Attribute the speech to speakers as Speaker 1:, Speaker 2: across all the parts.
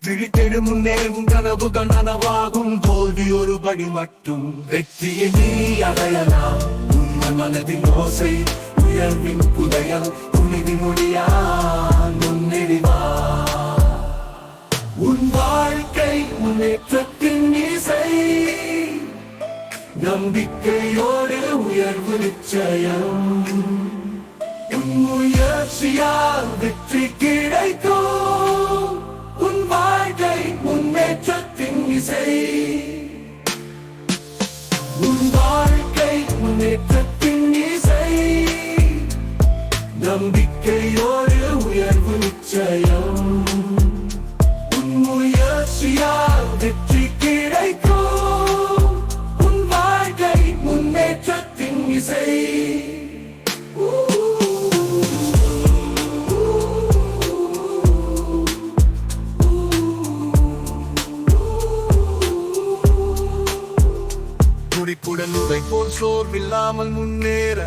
Speaker 1: விழித்தெடும் முன்னேறும் கனவுகள் நனவாகும். தோல்வி ஒரு படி மட்டும் வெற்றியை நீ அடையலாம். உண்மை மனதின் ஓசை உயர்வின் புதையல் துணிவி மொழியா முன்னெறிவா. உன் வாழ்க்கை முன்னேற்றத்தின் இசை நம்பிக்கையோடு உயர்வு நிச்சயம். உன் முயற்சியால் வெற்றி கிடைக்கும். உன் வாழ்க்கை முன்னேற்றத்தின் இசை. உன் வாழ்க்கை முன்னேற்றத்தின் இசை நம்பிக்கையோடு உயர்வு நிச்சயம். உன் முயற்சியால் வெற்றி கிடைக்கும். உன் வாழ்க்கை முன்னேற்றத்தின் இசை. துடிப்புடன் போல் சோர்வில்லாமல் முன்னேற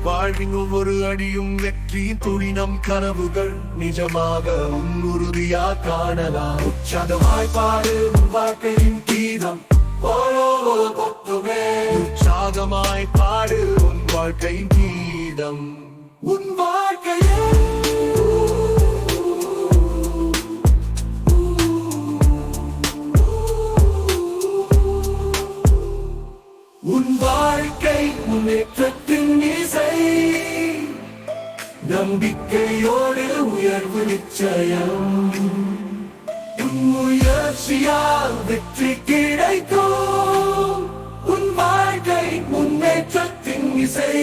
Speaker 1: வாழ்வின் ஒவ்வொரு அடியும் வெற்றி துணி. நம் கனவுகள் நிஜமாக உறுதியா காணலாம். உற்சாகமாய் பாடு உன் வாழ்க்கையின் கீதம். உற்சாகமாய் பாடு உன் வாழ்க்கையின் கீதம். உன் வாழ்க்கையே உன் வாழ்க்கை முன்னேற்றத்தின் இசை நம்பிக்கையோடு உயர்வு நிச்சயம். உன் முயற்சியால் வெற்றி கிடைக்கும். உன் வாழ்க்கை முன்னேற்றத்தின் இசை.